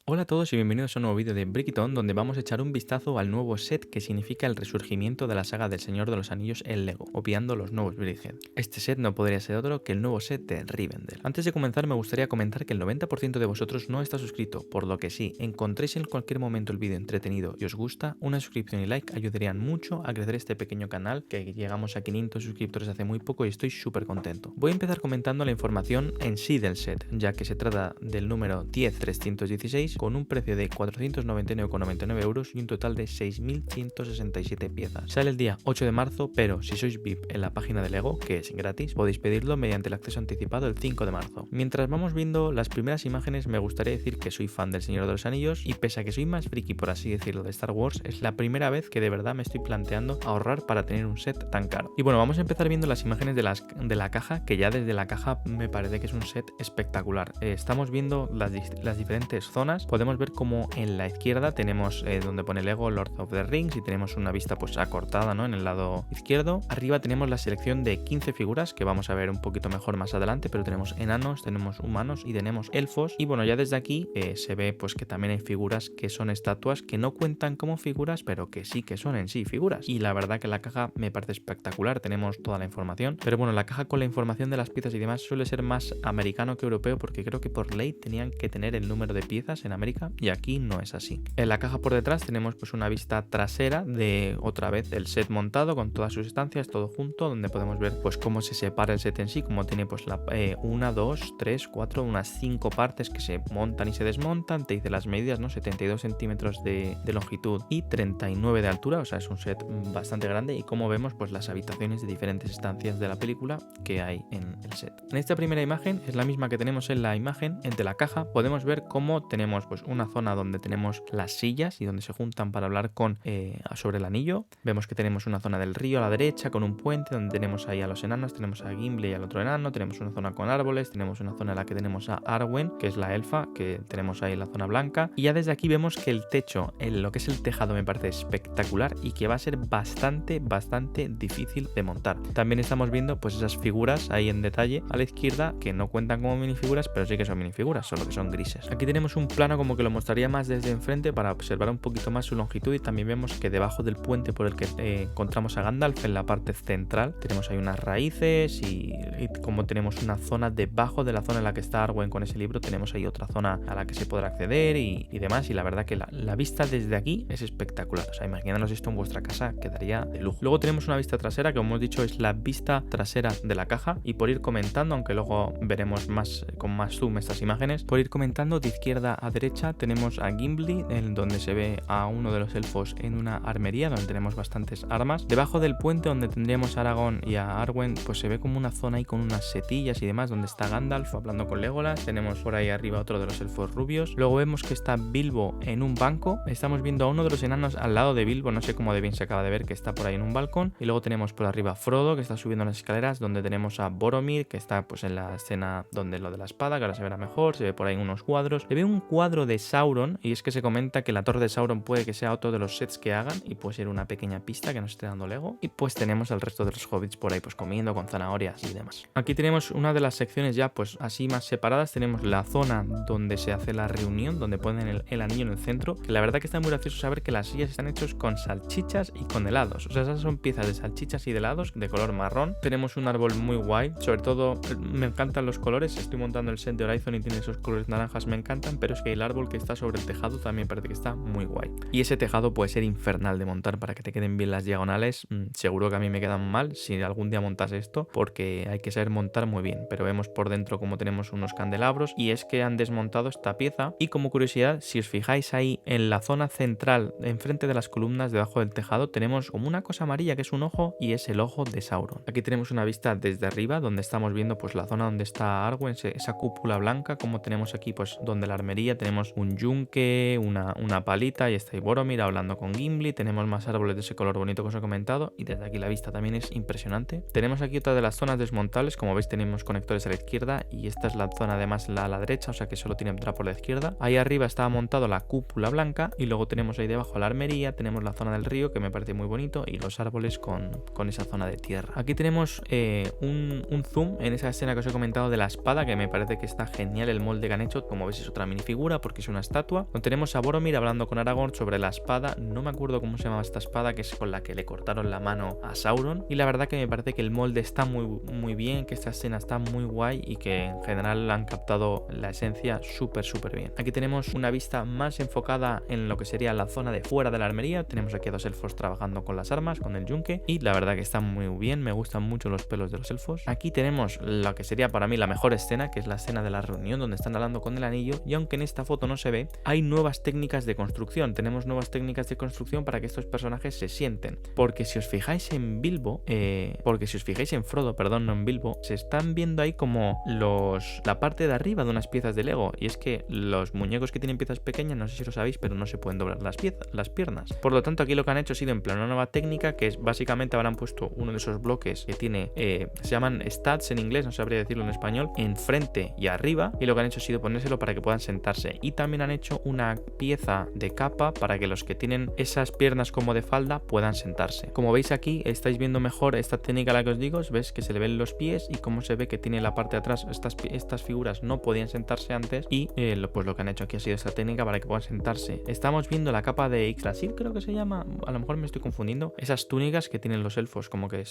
Hola a todos y bienvenidos a un nuevo vídeo de Brickton donde vamos a echar un vistazo al nuevo set que significa el resurgimiento de la saga del Señor de los Anillos en LEGO, obviando los nuevos Bridgehead. Este set no podría ser otro que el nuevo set de Rivendell. Antes de comenzar me gustaría comentar que el 90% de vosotros no está suscrito, por lo que si encontréis en cualquier momento el vídeo entretenido y os gusta, una suscripción y like ayudarían mucho a crecer este pequeño canal, que llegamos a 500 suscriptores hace muy poco y estoy súper contento. Voy a empezar comentando la información en sí del set, ya que se trata del número 10316 con un precio de 499,99 euros y un total de 6.167 piezas. Sale el día 8 de marzo, pero si sois VIP en la página de LEGO, que es gratis, podéis pedirlo mediante el acceso anticipado el 5 de marzo. Mientras vamos viendo las primeras imágenes, me gustaría decir que soy fan del Señor de los Anillos y pese a que soy más friki, por así decirlo, de Star Wars, es la primera vez que de verdad me estoy planteando ahorrar para tener un set tan caro. Y bueno, vamos a empezar viendo las imágenes de la caja, que ya desde la caja me parece que es un set espectacular. Estamos viendo las diferentes zonas. Podemos ver como en la izquierda tenemos donde pone LEGO Lord of the Rings y tenemos una vista pues acortada, ¿no?, en el lado izquierdo. Arriba tenemos la selección de 15 figuras que vamos a ver un poquito mejor más adelante, pero tenemos enanos, tenemos humanos y tenemos elfos. Y bueno, ya desde aquí se ve pues que también hay figuras que son estatuas que no cuentan como figuras, pero que sí que son en sí figuras. Y la verdad que la caja me parece espectacular, tenemos toda la información. Pero bueno, la caja con la información de las piezas y demás suele ser más americano que europeo, porque creo que por ley tenían que tener el número de piezas en América y aquí no es así. En la caja por detrás tenemos pues una vista trasera de otra vez el set montado con todas sus estancias, todo junto, donde podemos ver pues cómo se separa el set en sí, como tiene pues una, dos, tres, cuatro, unas 5 partes que se montan y se desmontan. Te dice las medidas, ¿no? 72 centímetros de longitud y 39 de altura, o sea, es un set bastante grande. Y como vemos pues las habitaciones de diferentes estancias de la película que hay en el set. En esta primera imagen es la misma que tenemos en la imagen de la caja. Podemos ver cómo tenemos pues una zona donde tenemos las sillas y donde se juntan para hablar sobre el anillo. Vemos que tenemos una zona del río a la derecha con un puente donde tenemos ahí a los enanos, tenemos a Gimli y al otro enano, tenemos una zona con árboles, tenemos una zona en la que tenemos a Arwen, que es la elfa, que tenemos ahí en la zona blanca. Y ya desde aquí vemos que el techo, lo que es el tejado, me parece espectacular y que va a ser bastante difícil de montar. También estamos viendo pues esas figuras ahí en detalle a la izquierda que no cuentan como minifiguras, pero sí que son minifiguras, solo que son grises. Aquí tenemos un plano como que lo mostraría más desde enfrente para observar un poquito más su longitud, y también vemos que debajo del puente por el que encontramos a Gandalf, en la parte central tenemos ahí unas raíces y como tenemos una zona debajo de la zona en la que está Arwen con ese libro, tenemos ahí otra zona a la que se podrá acceder y demás, y la verdad que la vista desde aquí es espectacular. O sea, imaginaros esto en vuestra casa, quedaría de lujo. Luego tenemos una vista trasera que, como hemos dicho, es la vista trasera de la caja, y por ir comentando, aunque luego veremos más con más zoom estas imágenes, por ir comentando, de izquierda a derecha tenemos a Gimli, en donde se ve a uno de los elfos en una armería donde tenemos bastantes armas. Debajo del puente donde tendríamos a Aragorn y a Arwen, pues se ve como una zona ahí con unas setillas y demás, donde está Gandalf hablando con Legolas. Tenemos por ahí arriba otro de los elfos rubios. Luego vemos que está Bilbo en un banco. Estamos viendo a uno de los enanos al lado de Bilbo, no sé cómo de bien se acaba de ver, que está por ahí en un balcón. Y luego tenemos por arriba a Frodo, que está subiendo las escaleras, donde tenemos a Boromir, que está pues en la escena donde lo de la espada, que ahora se verá mejor. Se ve por ahí unos cuadros. Se ve un cuadro de Sauron, y es que se comenta que la torre de Sauron puede que sea otro de los sets que hagan, y puede ser una pequeña pista que nos esté dando Lego. Y pues tenemos al resto de los hobbits por ahí pues comiendo con zanahorias y demás. Aquí tenemos una de las secciones ya pues así más separadas. Tenemos la zona donde se hace la reunión, donde ponen el anillo en el centro, que la verdad que está muy gracioso saber que las sillas están hechas con salchichas y con helados. O sea, esas son piezas de salchichas y de helados de color marrón. Tenemos un árbol muy guay, sobre todo me encantan los colores. Estoy montando el set de Horizon y tiene esos colores naranjas, me encantan, pero es que el árbol que está sobre el tejado también parece que está muy guay. Y ese tejado puede ser infernal de montar para que te queden bien las diagonales. Seguro que a mí me quedan mal si algún día montas esto, porque hay que saber montar muy bien. Pero vemos por dentro como tenemos unos candelabros, y es que han desmontado esta pieza. Y como curiosidad, si os fijáis ahí en la zona central, enfrente de las columnas, debajo del tejado, tenemos como una cosa amarilla que es un ojo, y es el ojo de Sauron. Aquí tenemos una vista desde arriba donde estamos viendo pues la zona donde está Arwen, esa cúpula blanca, como tenemos aquí pues donde la armería, tenemos un yunque, una palita, y está ahí Boromir hablando con Gimli. Tenemos más árboles de ese color bonito que os he comentado, y desde aquí la vista también es impresionante. Tenemos aquí otra de las zonas desmontables, como veis tenemos conectores a la izquierda, y esta es la zona además a la derecha, o sea que solo tiene entrada por la izquierda. Ahí arriba estaba montado la cúpula blanca, y luego tenemos ahí debajo la armería, tenemos la zona del río, que me parece muy bonito, y los árboles con esa zona de tierra. Aquí tenemos un zoom en esa escena que os he comentado de la espada, que me parece que está genial el molde que han hecho. Como veis es otra minifigura, duda porque es una estatua. Donde tenemos a Boromir hablando con Aragorn sobre la espada, no me acuerdo cómo se llamaba esta espada, que es con la que le cortaron la mano a Sauron. Y la verdad que me parece que el molde está muy bien, que esta escena está muy guay y que en general han captado la esencia súper bien. Aquí tenemos una vista más enfocada en lo que sería la zona de fuera de la armería. Tenemos aquí a 2 elfos trabajando con las armas, con el yunque, y la verdad que está muy bien, me gustan mucho los pelos de los elfos. Aquí tenemos lo que sería para mí la mejor escena, que es la escena de la reunión donde están hablando con el anillo, y aunque en esta foto no se ve, hay nuevas técnicas de construcción. Tenemos nuevas técnicas de construcción para que estos personajes se sienten, porque si os fijáis en Frodo, perdón, no en Bilbo, se están viendo ahí como la parte de arriba de unas piezas de Lego, y es que los muñecos que tienen piezas pequeñas, no sé si lo sabéis, pero no se pueden doblar las piernas. Por lo tanto, aquí lo que han hecho ha sido en plan una nueva técnica, que es básicamente habrán puesto uno de esos bloques que tiene, se llaman stats en inglés, no sabría decirlo en español, enfrente y arriba, y lo que han hecho ha sido ponérselo para que puedan sentarse. Y también han hecho una pieza de capa para que los que tienen esas piernas como de falda puedan sentarse. Como veis aquí, estáis viendo mejor esta técnica a la que os digo, ves que se le ven los pies y cómo se ve que tiene la parte de atrás. Estas figuras no podían sentarse antes y pues lo que han hecho aquí ha sido esta técnica para que puedan sentarse. Estamos viendo la capa de Yggdrasil, creo que se llama, a lo mejor me estoy confundiendo, esas túnicas que tienen los elfos como que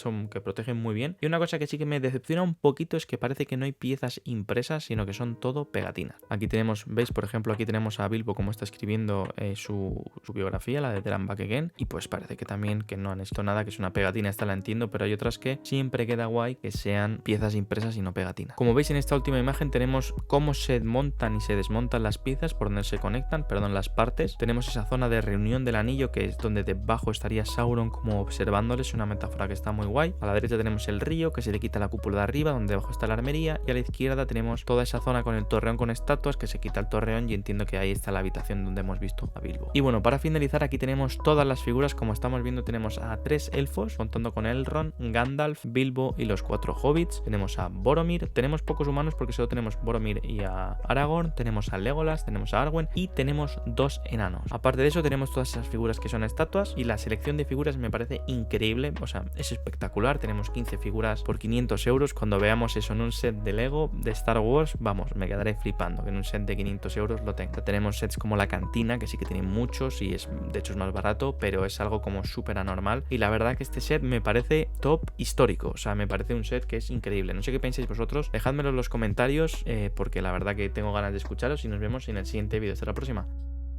protegen muy bien. Y una cosa que sí que me decepciona un poquito es que parece que no hay piezas impresas, sino que son todo pegatinas. Aquí tenemos, veis, por ejemplo, aquí tenemos a Bilbo como está escribiendo su biografía, la de There and Back Again, y pues parece que también que no han hecho nada, que es una pegatina, esta la entiendo, pero hay otras que siempre queda guay que sean piezas impresas y no pegatinas. Como veis en esta última imagen tenemos cómo se montan y se desmontan las piezas, por donde se conectan, perdón, las partes. Tenemos esa zona de reunión del anillo, que es donde debajo estaría Sauron como observándoles, una metáfora que está muy guay. A la derecha tenemos el río, que se le quita la cúpula de arriba, donde debajo está la armería, y a la izquierda tenemos toda esa zona con el torreón con estatuas, que se quita el torreón, y entiendo que ahí está la habitación donde hemos visto a Bilbo. Y bueno, para finalizar, aquí tenemos todas las figuras. Como estamos viendo, tenemos a 3 elfos, contando con Elrond, Gandalf, Bilbo y los 4 hobbits. Tenemos a Boromir, tenemos pocos humanos porque solo tenemos Boromir y a Aragorn, tenemos a Legolas, tenemos a Arwen y tenemos 2 enanos. Aparte de eso, tenemos todas esas figuras que son estatuas, y la selección de figuras me parece increíble, o sea, es espectacular. Tenemos 15 figuras por 500 euros. Cuando veamos eso en un set de Lego de Star Wars, vamos, me quedaré flipando que en un set de 500 euros lo tenga. Tenemos sets como la cantina, que sí que tienen muchos y de hecho es más barato, pero es algo como súper anormal, y la verdad que este set me parece top histórico, o sea, me parece un set que es increíble. No sé qué pensáis vosotros, dejádmelo en los comentarios, porque la verdad que tengo ganas de escucharos, y nos vemos en el siguiente vídeo. Hasta la próxima.